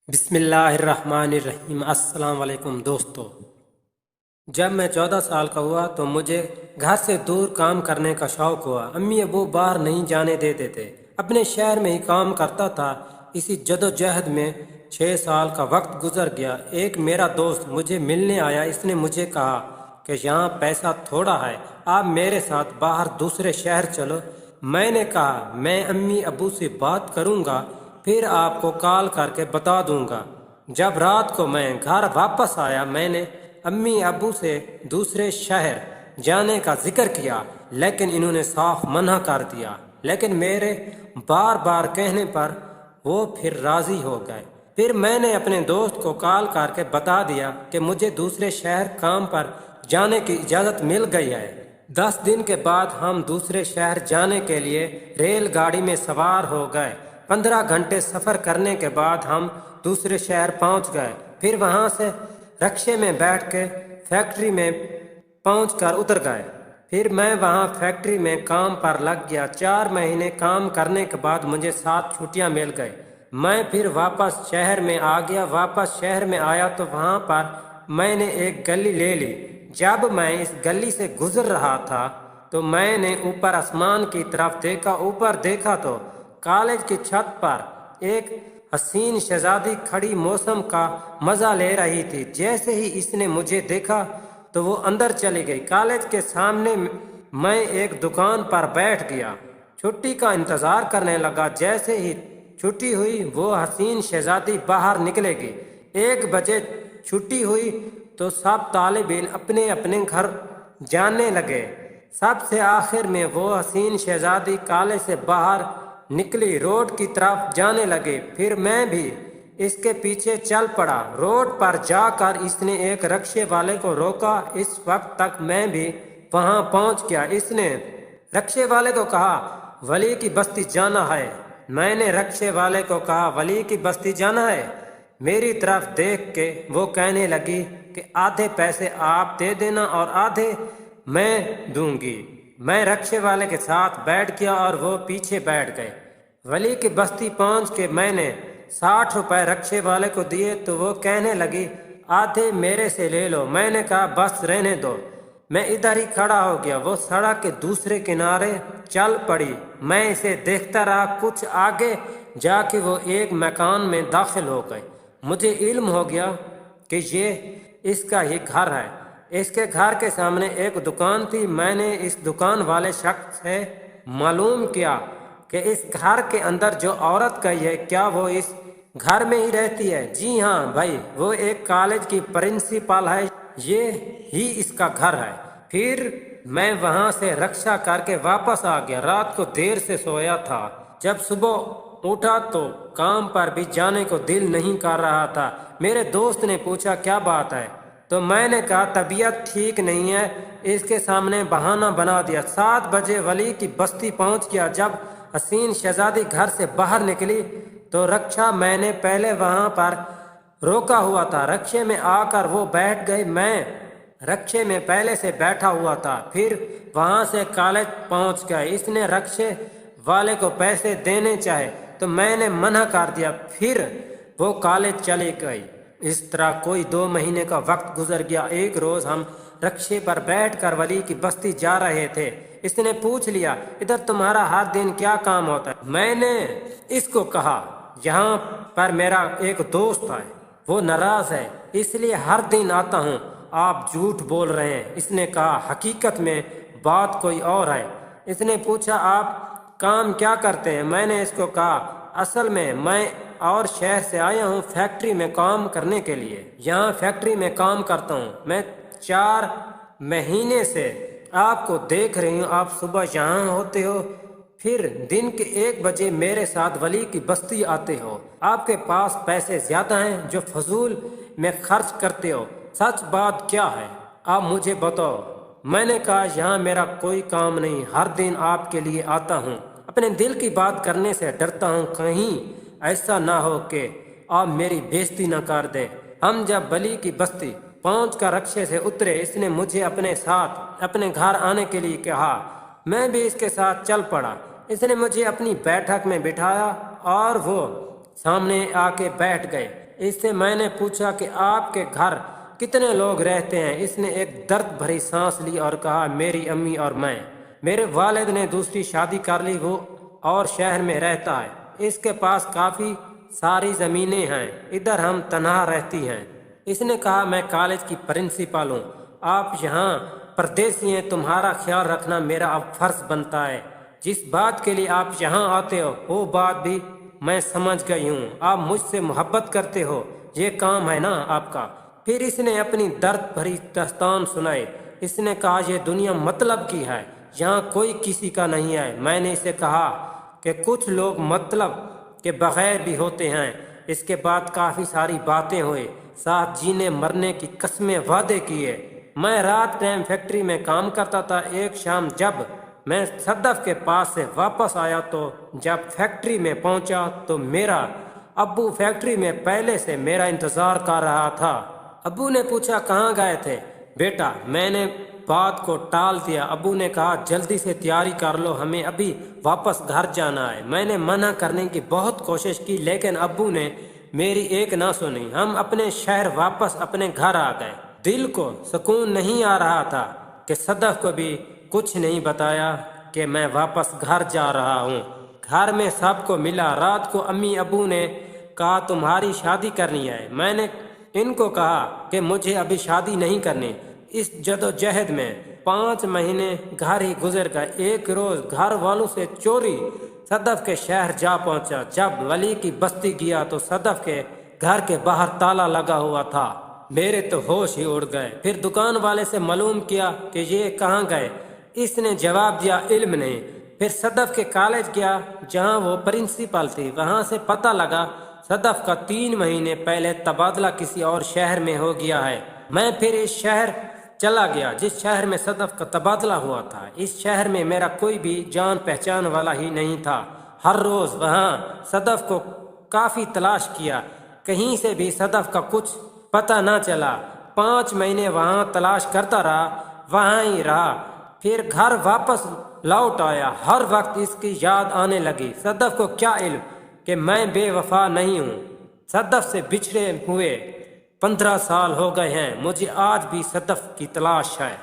بسم اللہ الرحمن الرحیم۔ السلام علیکم دوستو، جب میں 14 سال کا ہوا تو مجھے گھر سے دور کام کرنے کا شوق ہوا۔ امی ابو باہر نہیں جانے دیتے تھے، اپنے شہر میں ہی کام کرتا تھا۔ اسی جدوجہد میں 6 سال کا وقت گزر گیا۔ ایک میرا دوست مجھے ملنے آیا۔ اس نے مجھے کہا کہ یہاں پیسہ تھوڑا ہے، آپ میرے ساتھ باہر دوسرے شہر چلو۔ میں نے کہا میں امی ابو سے بات کروں گا، پھر آپ کو کال کر کے بتا دوں گا۔ جب رات کو میں گھر واپس آیا، میں نے امی ابو سے دوسرے شہر جانے کا ذکر کیا، لیکن انہوں نے صاف منع کر دیا۔ لیکن میرے بار بار کہنے پر وہ پھر راضی ہو گئے۔ پھر میں نے اپنے دوست کو کال کر کے بتا دیا کہ مجھے دوسرے شہر کام پر جانے کی اجازت مل گئی ہے۔ 10 دن کے بعد ہم دوسرے شہر جانے کے لیے ریل گاڑی میں سوار ہو گئے۔ 15 گھنٹے سفر کرنے کے بعد ہم دوسرے شہر پہنچ گئے۔ پھر وہاں سے رکشے میں بیٹھ کے فیکٹری میں پہنچ کر اتر گئے۔ پھر میں وہاں فیکٹری میں کام پر لگ گیا۔ 4 مہینے کام کرنے کے بعد مجھے 7 چھٹیاں مل گئی۔ میں پھر واپس شہر میں آ گیا۔ واپس شہر میں آیا تو وہاں پر میں نے ایک گلی لے لی۔ جب میں اس گلی سے گزر رہا تھا تو میں نے اوپر آسمان کی طرف دیکھا۔ اوپر دیکھا تو کالج کی چھت پر ایک حسین شہزادی کھڑی موسم کا مزہ لے رہی تھی۔ جیسے ہی اس نے مجھے دیکھا تو وہ اندر چلی گئی۔ کالج کے سامنے میں ایک دکان پر بیٹھ گیا، چھٹی کا انتظار کرنے لگا۔ جیسے ہی چھٹی ہوئی وہ حسین شہزادی باہر نکلے گی۔ 1 بجے چھٹی ہوئی تو سب طالب علم اپنے اپنے گھر جانے لگے۔ سب سے آخر میں وہ حسین شہزادی کالج سے باہر نکلی، روڈ کی طرف جانے لگے۔ پھر میں بھی اس کے پیچھے چل پڑا۔ روڈ پر جا کر اس نے ایک رکشے والے کو روکا۔ اس وقت تک میں بھی وہاں پہنچ گیا۔ اس نے رکشے والے کو کہا ولی کی بستی جانا ہے۔ میں نے رکشے والے کو کہا ولی کی بستی جانا ہے؟ میری طرف دیکھ کے وہ کہنے لگی کہ آدھے پیسے آپ دے دینا اور آدھے میں دوں گی۔ میں رکشے والے کے ساتھ بیٹھ گیا اور وہ پیچھے بیٹھ گئے۔ ولی کی بستی پہنچ کے میں نے 60 روپے رکشے والے کو دیے تو وہ کہنے لگی آدھے میرے سے لے لو۔ میں نے کہا بس رہنے دو، میں ادھر ہی کھڑا ہو گیا۔ وہ سڑک کے دوسرے کنارے چل پڑی۔ میں اسے دیکھتا رہا۔ کچھ آگے جا کے وہ ایک مکان میں داخل ہو گئے۔ مجھے علم ہو گیا کہ یہ اس کا ہی گھر ہے۔ اس کے گھر کے سامنے ایک دکان تھی۔ میں نے اس دکان والے شخص سے معلوم کیا کہ اس گھر کے اندر جو عورت گئی ہے کیا وہ اس گھر میں ہی رہتی ہے؟ جی ہاں بھائی، وہ ایک کالج کی پرنسپل ہے، یہ ہی اس کا گھر ہے۔ پھر میں وہاں سے رکشہ کر کے واپس آ گیا۔ رات کو دیر سے سویا تھا۔ جب صبح اٹھا تو کام پر بھی جانے کو دل نہیں کر رہا تھا۔ میرے دوست نے پوچھا کیا بات ہے؟ تو میں نے کہا طبیعت ٹھیک نہیں ہے۔ اس کے سامنے بہانہ بنا دیا۔ 7 بجے ولی کی بستی پہنچ گیا۔ جب حسین شہزادی گھر سے باہر نکلی تو رکشہ میں نے پہلے وہاں پر روکا ہوا تھا۔ رکشے میں آ کر وہ بیٹھ گئی۔ میں رکشے میں پہلے سے بیٹھا ہوا تھا۔ پھر وہاں سے کالج پہنچ گئے۔ اس نے رکشے والے کو پیسے دینے چاہے تو میں نے منع کر دیا۔ پھر وہ کالج چلی گئی۔ اس طرح کوئی 2 مہینے کا وقت گزر گیا۔ ایک روز ہم رکشے پر بیٹھ کر ولی کی بستی جا رہے تھے۔ اس نے پوچھ لیا ادھر تمہارا ہر دن کیا کام ہوتا ہے؟ میں نے اس کو کہا یہاں پر میرا ایک دوست ہے، وہ ناراض ہے، اس لیے ہر دن آتا ہوں۔ آپ جھوٹ بول رہے ہیں۔ اس نے کہا حقیقت میں بات کوئی اور ہے۔ اس نے پوچھا آپ کام کیا کرتے ہیں؟ میں نے اس کو کہا اصل میں اور شہر سے آیا ہوں فیکٹری میں کام کرنے کے لیے، یہاں فیکٹری میں کام کرتا ہوں۔ میں 4 مہینے سے آپ کو دیکھ رہی ہوں، آپ صبح یہاں ہوتے ہو، پھر دن کے 1 بجے میرے ساتھ ولی کی بستی آتے ہو۔ آپ کے پاس پیسے زیادہ ہیں جو فضول میں خرچ کرتے ہو، سچ بات کیا ہے؟ آپ مجھے بتاؤ۔ میں نے کہا یہاں میرا کوئی کام نہیں، ہر دن آپ کے لیے آتا ہوں، اپنے دل کی بات کرنے سے ڈرتا ہوں، کہیں ایسا نہ ہو کہ آپ میری بےزتی نہ کر دیں۔ ہم جب ولی کی بستی پہنچ کر رکشے سے اترے، اس نے مجھے اپنے ساتھ اپنے گھر آنے کے لیے کہا۔ میں بھی اس کے ساتھ چل پڑا۔ اس نے مجھے اپنی بیٹھک میں بٹھایا اور وہ سامنے آ کے بیٹھ گئے۔ اس سے میں نے پوچھا کہ آپ کے گھر کتنے لوگ رہتے ہیں؟ اس نے ایک درد بھری سانس لی اور کہا میری امی اور میں۔ میرے والد نے دوسری شادی کر لی، وہ اور شہر میں رہتا ہے، اس کے پاس کافی ساری زمینیں ہیں، ادھر ہم تنہا رہتی ہیں۔ اس نے کہا میں کالج کی پرنسپل ہوں، آپ یہاں پردیسی ہیں، تمہارا خیال رکھنا میرا اب فرض بنتا ہے۔ جس بات کے لیے آپ یہاں آتے ہو وہ بات بھی میں سمجھ گئی ہوں، آپ مجھ سے محبت کرتے ہو، یہ کام ہے نا آپ کا۔ پھر اس نے اپنی درد بھری داستان سنائی۔ اس نے کہا یہ دنیا مطلب کی ہے، یہاں کوئی کسی کا نہیں ہے۔ میں نے اسے کہا کہ کچھ لوگ مطلب کے بغیر بھی ہوتے ہیں۔ اس کے بعد کافی ساری باتیں ہوئی، ساتھ جینے مرنے کی قسمیں وعدے کیے۔ میں رات ٹائم فیکٹری میں کام کرتا تھا۔ ایک شام جب میں صدف کے پاس سے واپس آیا تو جب فیکٹری میں پہنچا تو میرا ابو فیکٹری میں پہلے سے میرا انتظار کر رہا تھا۔ ابو نے پوچھا کہاں گئے تھے بیٹا؟ میں نے بات کو ٹال دیا۔ ابو نے کہا جلدی سے تیاری کر لو، ہمیں ابھی واپس گھر جانا ہے۔ میں نے منع کرنے کی بہت کوشش کی لیکن ابو نے میری ایک نہ سنی۔ ہم اپنے شہر واپس اپنے گھر آ گئے۔ دل کو سکون نہیں آ رہا تھا کہ صدف کو بھی کچھ نہیں بتایا کہ میں واپس گھر جا رہا ہوں۔ گھر میں سب کو ملا۔ رات کو امی ابو نے کہا تمہاری شادی کرنی ہے۔ میں نے ان کو کہا کہ مجھے ابھی شادی نہیں کرنی۔ اس جدوجہد میں 5 مہینے گھر ہی گزر گئے۔ ایک روز گھر والوں سے چوری صدف کے شہر جا پہنچا۔ جب ولی کی بستی گیا تو صدف کے گھر کے باہر تالا لگا ہوا تھا۔ میرے تو ہوش ہی اڑ گئے۔ پھر دکان والے سے معلوم کیا کہ یہ کہاں گئے؟ اس نے جواب دیا علم نہیں۔ پھر صدف کے کالج گیا جہاں وہ پرنسپل تھی، وہاں سے پتہ لگا صدف کا 3 مہینے پہلے تبادلہ کسی اور شہر میں ہو گیا ہے۔ میں پھر اس شہر چلا گیا جس شہر میں صدف کا تبادلہ ہوا تھا۔ اس شہر میں میرا کوئی بھی جان پہچان والا ہی نہیں تھا۔ ہر روز وہاں صدف کو کافی تلاش کیا، کہیں سے بھی صدف کا کچھ پتہ نہ چلا۔ 5 مہینے وہاں تلاش کرتا رہا، وہاں ہی رہا۔ پھر گھر واپس لوٹ آیا۔ ہر وقت اس کی یاد آنے لگی۔ صدف کو کیا علم کہ میں بے وفا نہیں ہوں۔ صدف سے بچھڑے ہوئے 15 سال ہو گئے ہیں، مجھے آج بھی صدف کی تلاش ہے۔